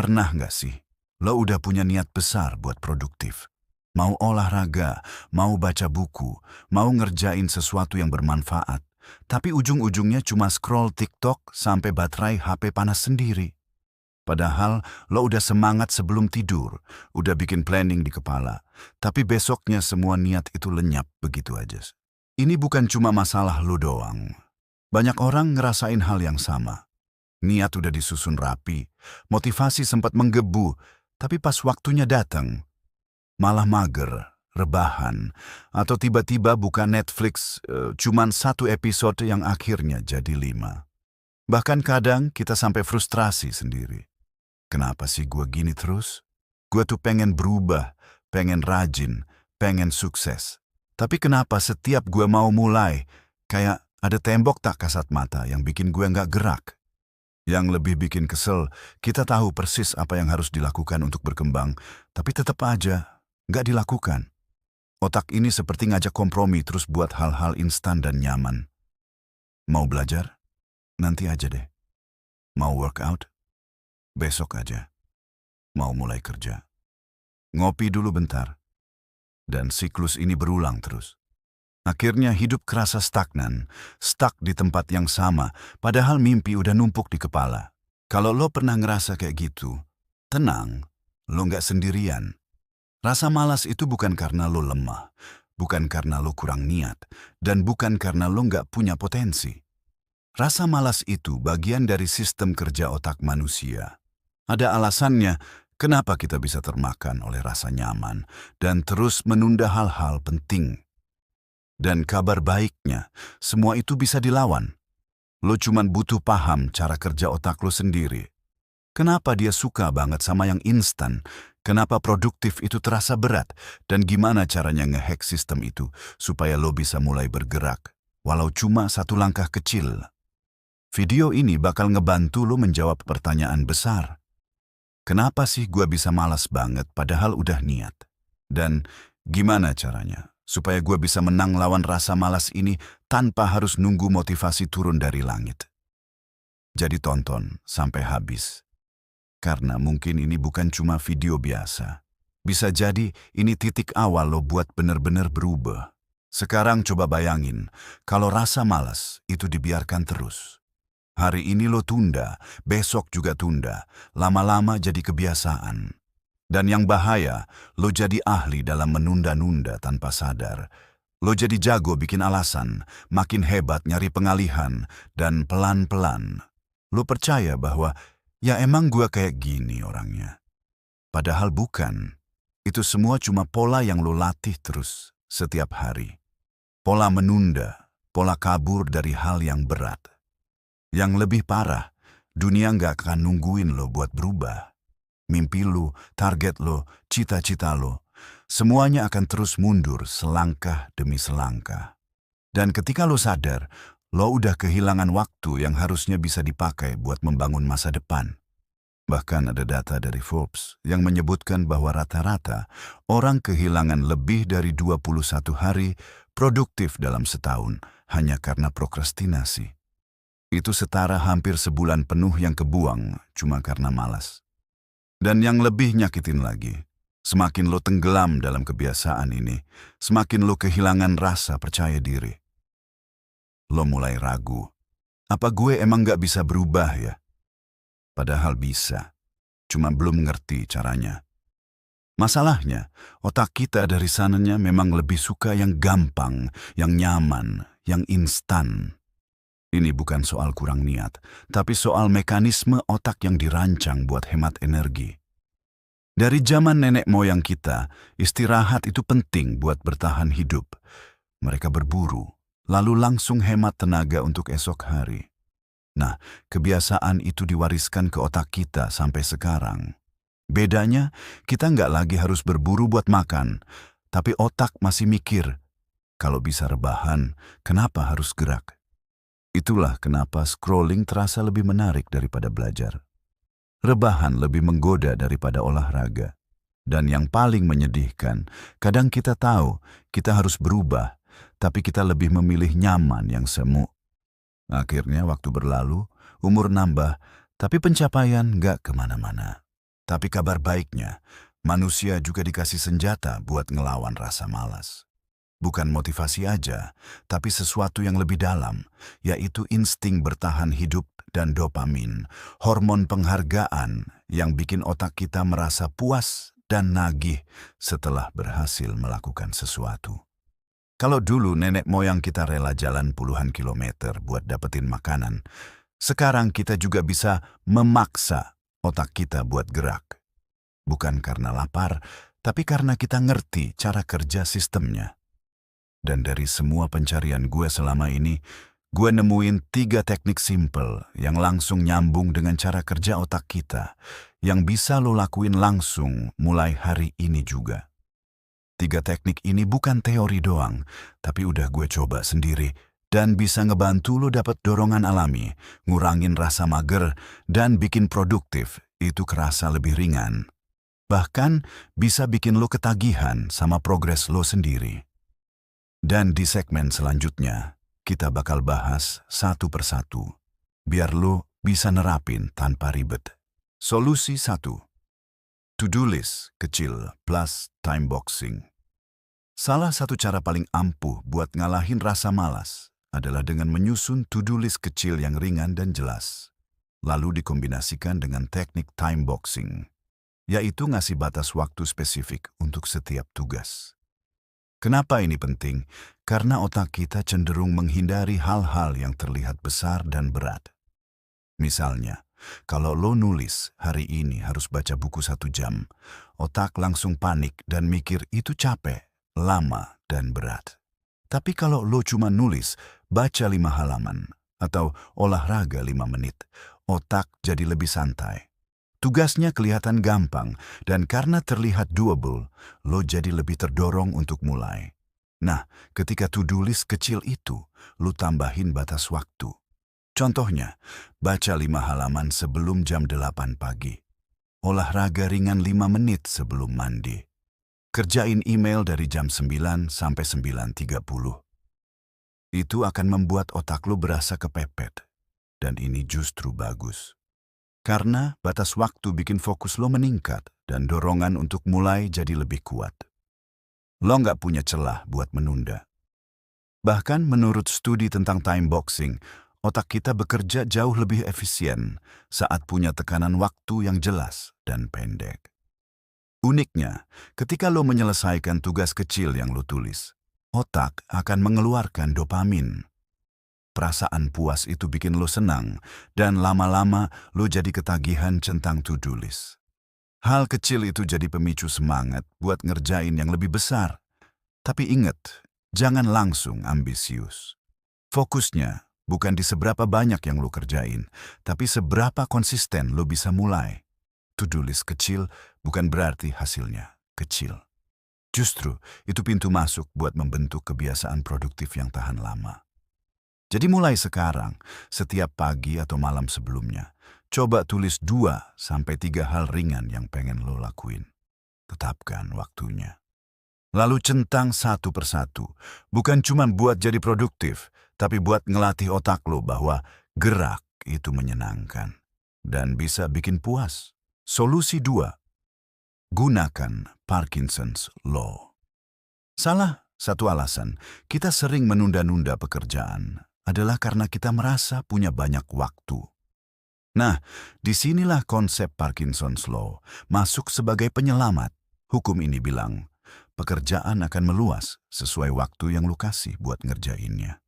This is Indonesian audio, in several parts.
Pernah nggak sih, lo udah punya niat besar buat produktif? Mau olahraga, mau baca buku, mau ngerjain sesuatu yang bermanfaat. Tapi ujung-ujungnya cuma scroll TikTok sampai baterai HP panas sendiri. Padahal lo udah semangat sebelum tidur, udah bikin planning di kepala. Tapi besoknya semua niat itu lenyap begitu aja. Ini bukan cuma masalah lo doang. Banyak orang ngerasain hal yang sama. Niat udah disusun rapi, motivasi sempat menggebu, tapi pas waktunya datang, malah mager, rebahan, atau tiba-tiba buka Netflix cuman satu episode yang akhirnya jadi 5. Bahkan kadang kita sampai frustrasi sendiri. Kenapa sih gue gini terus? Gue tuh pengen berubah, pengen rajin, pengen sukses. Tapi kenapa setiap gue mau mulai, kayak ada tembok tak kasat mata yang bikin gue nggak gerak? Yang lebih bikin kesel, kita tahu persis apa yang harus dilakukan untuk berkembang, tapi tetap aja nggak dilakukan. Otak ini seperti ngajak kompromi terus buat hal-hal instan dan nyaman. Mau belajar? Nanti aja deh. Mau workout? Besok aja. Mau mulai kerja? Ngopi dulu bentar. Dan siklus ini berulang terus. Akhirnya hidup kerasa stagnan, stuck di tempat yang sama, padahal mimpi udah numpuk di kepala. Kalau lo pernah ngerasa kayak gitu, tenang, lo nggak sendirian. Rasa malas itu bukan karena lo lemah, bukan karena lo kurang niat, dan bukan karena lo nggak punya potensi. Rasa malas itu bagian dari sistem kerja otak manusia. Ada alasannya kenapa kita bisa termakan oleh rasa nyaman dan terus menunda hal-hal penting. Dan kabar baiknya, semua itu bisa dilawan. Lo cuman butuh paham cara kerja otak lo sendiri. Kenapa dia suka banget sama yang instan? Kenapa produktif itu terasa berat? Dan gimana caranya ngehack sistem itu supaya lo bisa mulai bergerak, walau cuma satu langkah kecil? Video ini bakal ngebantu lo menjawab pertanyaan besar. Kenapa sih gua bisa malas banget padahal udah niat? Dan gimana caranya supaya gue bisa menang lawan rasa malas ini tanpa harus nunggu motivasi turun dari langit? Jadi tonton sampai habis. Karena mungkin ini bukan cuma video biasa. Bisa jadi ini titik awal lo buat bener-bener berubah. Sekarang coba bayangin, kalau rasa malas itu dibiarkan terus. Hari ini lo tunda, besok juga tunda, lama-lama jadi kebiasaan. Dan yang bahaya, lo jadi ahli dalam menunda-nunda tanpa sadar. Lo jadi jago bikin alasan, makin hebat nyari pengalihan, dan pelan-pelan lo percaya bahwa ya emang gua kayak gini orangnya. Padahal bukan. Itu semua cuma pola yang lo latih terus setiap hari. Pola menunda, pola kabur dari hal yang berat. Yang lebih parah, dunia nggak akan nungguin lo buat berubah. Mimpi lo, target lo, cita-cita lo, semuanya akan terus mundur selangkah demi selangkah. Dan ketika lo sadar, lo udah kehilangan waktu yang harusnya bisa dipakai buat membangun masa depan. Bahkan ada data dari Forbes yang menyebutkan bahwa rata-rata orang kehilangan lebih dari 21 hari produktif dalam setahun hanya karena prokrastinasi. Itu setara hampir sebulan penuh yang kebuang cuma karena malas. Dan yang lebih nyakitin lagi, semakin lo tenggelam dalam kebiasaan ini, semakin lo kehilangan rasa percaya diri. Lo mulai ragu, apa gue emang gak bisa berubah ya? Padahal bisa, cuma belum ngerti caranya. Masalahnya, otak kita dari sananya memang lebih suka yang gampang, yang nyaman, yang instan. Ini bukan soal kurang niat, tapi soal mekanisme otak yang dirancang buat hemat energi. Dari zaman nenek moyang kita, istirahat itu penting buat bertahan hidup. Mereka berburu, lalu langsung hemat tenaga untuk esok hari. Nah, kebiasaan itu diwariskan ke otak kita sampai sekarang. Bedanya, kita nggak lagi harus berburu buat makan, tapi otak masih mikir, kalau bisa rebahan, kenapa harus gerak? Itulah kenapa scrolling terasa lebih menarik daripada belajar. Rebahan lebih menggoda daripada olahraga. Dan yang paling menyedihkan, kadang kita tahu kita harus berubah, tapi kita lebih memilih nyaman yang semu. Akhirnya waktu berlalu, umur nambah, tapi pencapaian nggak kemana-mana. Tapi kabar baiknya, manusia juga dikasih senjata buat ngelawan rasa malas. Bukan motivasi aja, tapi sesuatu yang lebih dalam, yaitu insting bertahan hidup dan dopamin, hormon penghargaan yang bikin otak kita merasa puas dan nagih setelah berhasil melakukan sesuatu. Kalau dulu nenek moyang kita rela jalan puluhan kilometer buat dapetin makanan, sekarang kita juga bisa memaksa otak kita buat gerak. Bukan karena lapar, tapi karena kita ngerti cara kerja sistemnya. Dan dari semua pencarian gue selama ini, gue nemuin 3 teknik simple yang langsung nyambung dengan cara kerja otak kita, yang bisa lo lakuin langsung mulai hari ini juga. 3 teknik ini bukan teori doang, tapi udah gue coba sendiri dan bisa ngebantu lo dapet dorongan alami, ngurangin rasa mager, dan bikin produktif itu kerasa lebih ringan. Bahkan bisa bikin lo ketagihan sama progres lo sendiri. Dan di segmen selanjutnya, kita bakal bahas satu persatu, biar lo bisa nerapin tanpa ribet. Solusi 1. To-do list kecil plus time boxing. Salah satu cara paling ampuh buat ngalahin rasa malas adalah dengan menyusun to-do list kecil yang ringan dan jelas, lalu dikombinasikan dengan teknik time boxing, yaitu ngasih batas waktu spesifik untuk setiap tugas. Kenapa ini penting? Karena otak kita cenderung menghindari hal-hal yang terlihat besar dan berat. Misalnya, kalau lo nulis hari ini harus baca buku 1 jam, otak langsung panik dan mikir itu capek, lama, dan berat. Tapi kalau lo cuma nulis, baca 5 halaman, atau olahraga 5 menit, otak jadi lebih santai. Tugasnya kelihatan gampang, dan karena terlihat doable, lo jadi lebih terdorong untuk mulai. Nah, ketika to-do list kecil itu, lo tambahin batas waktu. Contohnya, baca 5 halaman sebelum jam 8 pagi. Olahraga ringan 5 menit sebelum mandi. Kerjain email dari jam 9 sampai 9.30. Itu akan membuat otak lo berasa kepepet. Dan ini justru bagus. Karena batas waktu bikin fokus lo meningkat dan dorongan untuk mulai jadi lebih kuat. Lo nggak punya celah buat menunda. Bahkan menurut studi tentang time boxing, otak kita bekerja jauh lebih efisien saat punya tekanan waktu yang jelas dan pendek. Uniknya, ketika lo menyelesaikan tugas kecil yang lo tulis, otak akan mengeluarkan dopamin. Perasaan puas itu bikin lo senang, dan lama-lama lo jadi ketagihan centang to-do list. Hal kecil itu jadi pemicu semangat buat ngerjain yang lebih besar. Tapi ingat, jangan langsung ambisius. Fokusnya bukan di seberapa banyak yang lo kerjain, tapi seberapa konsisten lo bisa mulai. To-do list kecil bukan berarti hasilnya kecil. Justru itu pintu masuk buat membentuk kebiasaan produktif yang tahan lama. Jadi mulai sekarang, setiap pagi atau malam sebelumnya, coba tulis 2-3 hal ringan yang pengen lo lakuin. Tetapkan waktunya. Lalu centang satu persatu, bukan cuma buat jadi produktif, tapi buat ngelatih otak lo bahwa gerak itu menyenangkan dan bisa bikin puas. Solusi 2. Gunakan Parkinson's Law. Salah satu alasan kita sering menunda-nunda pekerjaan adalah karena kita merasa punya banyak waktu. Nah, disinilah konsep Parkinson's Law masuk sebagai penyelamat. Hukum ini bilang, pekerjaan akan meluas sesuai waktu yang lo kasih buat ngerjainnya.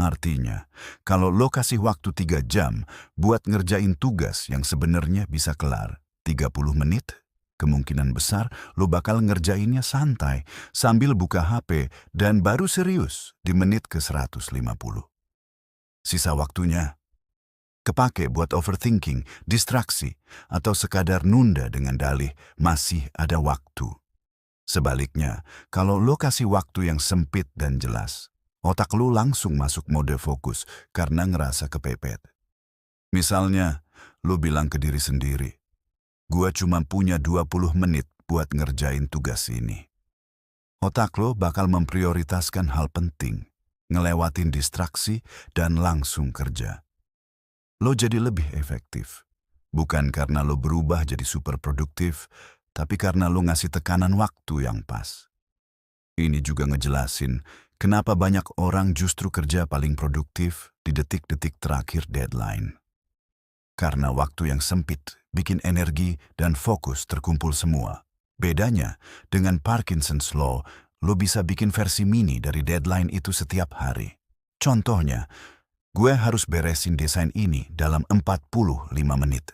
Artinya, kalau lo kasih waktu 3 jam buat ngerjain tugas yang sebenarnya bisa kelar 30 menit, kemungkinan besar lo bakal ngerjainnya santai sambil buka HP dan baru serius di menit ke 150. Sisa waktunya kepake buat overthinking, distraksi, atau sekadar nunda dengan dalih masih ada waktu. Sebaliknya, kalau lo kasih waktu yang sempit dan jelas, otak lo langsung masuk mode fokus karena ngerasa kepepet. Misalnya, lo bilang ke diri sendiri, "Gua cuma punya 20 menit buat ngerjain tugas ini." Otak lo bakal memprioritaskan hal penting, ngelewatin distraksi, dan langsung kerja. Lo jadi lebih efektif. Bukan karena lo berubah jadi super produktif, tapi karena lo ngasih tekanan waktu yang pas. Ini juga ngejelasin kenapa banyak orang justru kerja paling produktif di detik-detik terakhir deadline. Karena waktu yang sempit bikin energi dan fokus terkumpul semua. Bedanya, dengan Parkinson's Law, lo bisa bikin versi mini dari deadline itu setiap hari. Contohnya, gue harus beresin desain ini dalam 45 menit.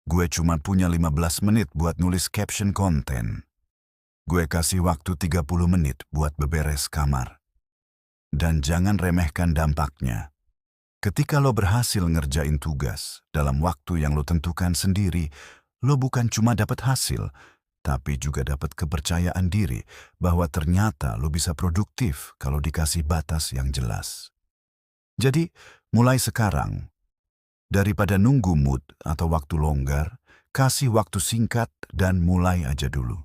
Gue cuma punya 15 menit buat nulis caption konten. Gue kasih waktu 30 menit buat beberes kamar. Dan jangan remehkan dampaknya. Ketika lo berhasil ngerjain tugas dalam waktu yang lo tentukan sendiri, lo bukan cuma dapat hasil, tapi juga dapat kepercayaan diri bahwa ternyata lo bisa produktif kalau dikasih batas yang jelas. Jadi, mulai sekarang, daripada nunggu mood atau waktu longgar, kasih waktu singkat dan mulai aja dulu.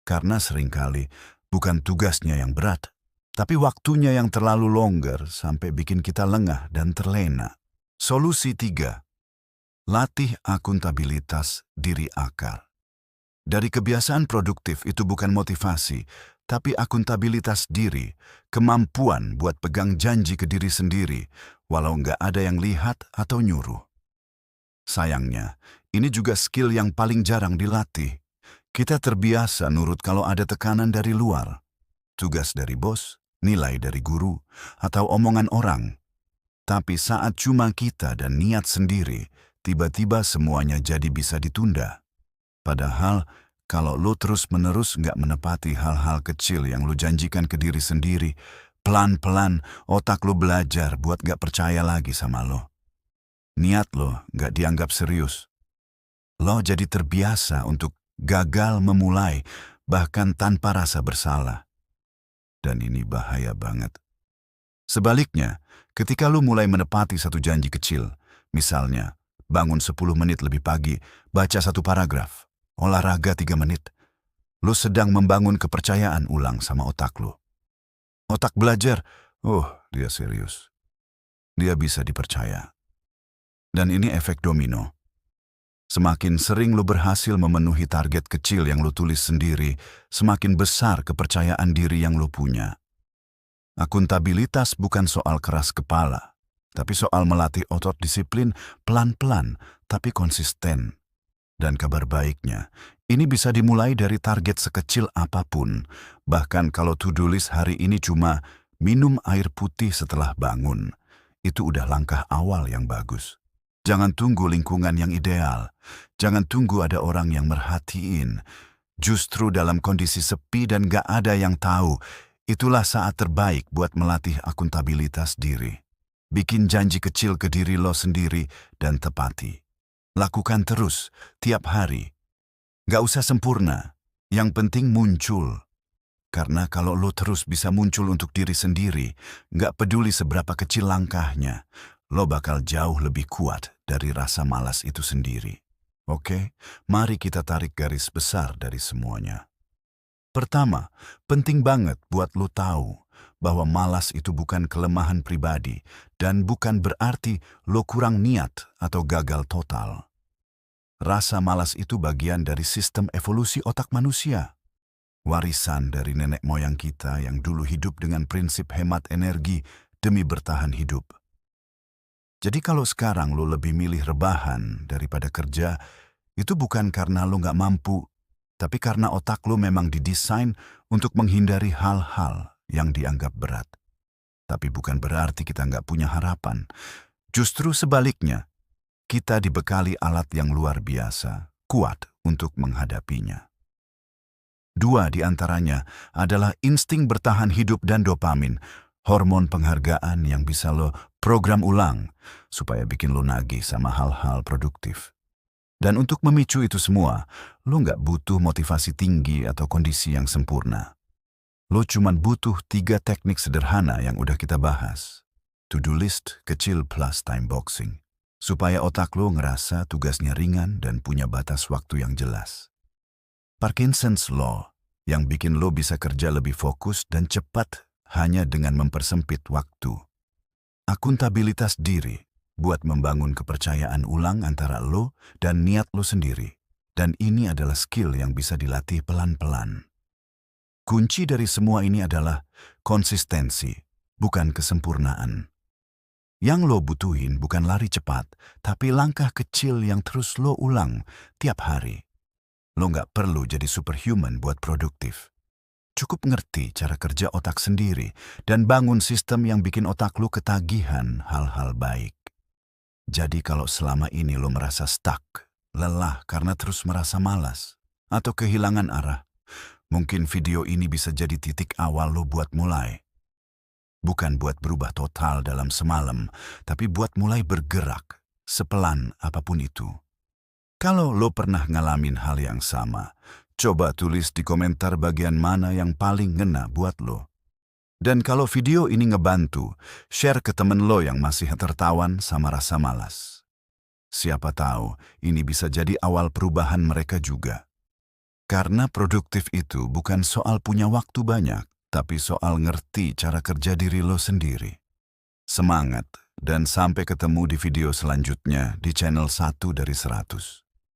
Karena seringkali bukan tugasnya yang berat, tapi waktunya yang terlalu longgar sampai bikin kita lengah dan terlena. Solusi 3. Latih akuntabilitas diri akar. Dari kebiasaan produktif itu bukan motivasi, tapi akuntabilitas diri, kemampuan buat pegang janji ke diri sendiri, walau nggak ada yang lihat atau nyuruh. Sayangnya, ini juga skill yang paling jarang dilatih. Kita terbiasa nurut kalau ada tekanan dari luar, tugas dari bos, nilai dari guru, atau omongan orang. Tapi saat cuma kita dan niat sendiri, tiba-tiba semuanya jadi bisa ditunda. Padahal, kalau lo terus-menerus nggak menepati hal-hal kecil yang lo janjikan ke diri sendiri, pelan-pelan otak lo belajar buat nggak percaya lagi sama lo. Niat lo nggak dianggap serius. Lo jadi terbiasa untuk gagal memulai, bahkan tanpa rasa bersalah. Dan ini bahaya banget. Sebaliknya, ketika lu mulai menepati satu janji kecil, misalnya, bangun 10 menit lebih pagi, baca satu paragraf, olahraga 3 menit, lu sedang membangun kepercayaan ulang sama otak lu. Otak belajar, oh dia serius. Dia bisa dipercaya. Dan ini efek domino. Semakin sering lu berhasil memenuhi target kecil yang lu tulis sendiri, semakin besar kepercayaan diri yang lu punya. Akuntabilitas bukan soal keras kepala, tapi soal melatih otot disiplin pelan-pelan tapi konsisten. Dan kabar baiknya, ini bisa dimulai dari target sekecil apapun, bahkan kalau to-do list hari ini cuma minum air putih setelah bangun. Itu udah langkah awal yang bagus. Jangan tunggu lingkungan yang ideal. Jangan tunggu ada orang yang merhatiin. Justru dalam kondisi sepi dan gak ada yang tahu, itulah saat terbaik buat melatih akuntabilitas diri. Bikin janji kecil ke diri lo sendiri dan tepati. Lakukan terus, tiap hari. Gak usah sempurna, yang penting muncul. Karena kalau lo terus bisa muncul untuk diri sendiri, gak peduli seberapa kecil langkahnya, lo bakal jauh lebih kuat dari rasa malas itu sendiri. Oke, mari kita tarik garis besar dari semuanya. Pertama, penting banget buat lo tahu bahwa malas itu bukan kelemahan pribadi dan bukan berarti lo kurang niat atau gagal total. Rasa malas itu bagian dari sistem evolusi otak manusia. Warisan dari nenek moyang kita yang dulu hidup dengan prinsip hemat energi demi bertahan hidup. Jadi kalau sekarang lo lebih milih rebahan daripada kerja, itu bukan karena lo nggak mampu, tapi karena otak lo memang didesain untuk menghindari hal-hal yang dianggap berat. Tapi bukan berarti kita nggak punya harapan. Justru sebaliknya, kita dibekali alat yang luar biasa, kuat untuk menghadapinya. 2 di antaranya adalah insting bertahan hidup dan dopamin, hormon penghargaan yang bisa lo program ulang supaya bikin lo nagih sama hal-hal produktif. Dan untuk memicu itu semua, lo nggak butuh motivasi tinggi atau kondisi yang sempurna. Lo cuman butuh 3 teknik sederhana yang udah kita bahas. To-do list kecil plus time boxing. Supaya otak lo ngerasa tugasnya ringan dan punya batas waktu yang jelas. Parkinson's Law yang bikin lo bisa kerja lebih fokus dan cepat hanya dengan mempersempit waktu. Akuntabilitas diri buat membangun kepercayaan ulang antara lo dan niat lo sendiri. Dan ini adalah skill yang bisa dilatih pelan-pelan. Kunci dari semua ini adalah konsistensi, bukan kesempurnaan. Yang lo butuhin bukan lari cepat, tapi langkah kecil yang terus lo ulang tiap hari. Lo nggak perlu jadi superhuman buat produktif. Cukup ngerti cara kerja otak sendiri dan bangun sistem yang bikin otak lo ketagihan hal-hal baik. Jadi kalau selama ini lo merasa stuck, lelah karena terus merasa malas, atau kehilangan arah, mungkin video ini bisa jadi titik awal lo buat mulai. Bukan buat berubah total dalam semalam, tapi buat mulai bergerak, sepelan apapun itu. Kalau lo pernah ngalamin hal yang sama, coba tulis di komentar bagian mana yang paling ngena buat lo. Dan kalau video ini ngebantu, share ke temen lo yang masih tertawan sama rasa malas. Siapa tahu ini bisa jadi awal perubahan mereka juga. Karena produktif itu bukan soal punya waktu banyak, tapi soal ngerti cara kerja diri lo sendiri. Semangat, dan sampai ketemu di video selanjutnya di channel 1 dari 100.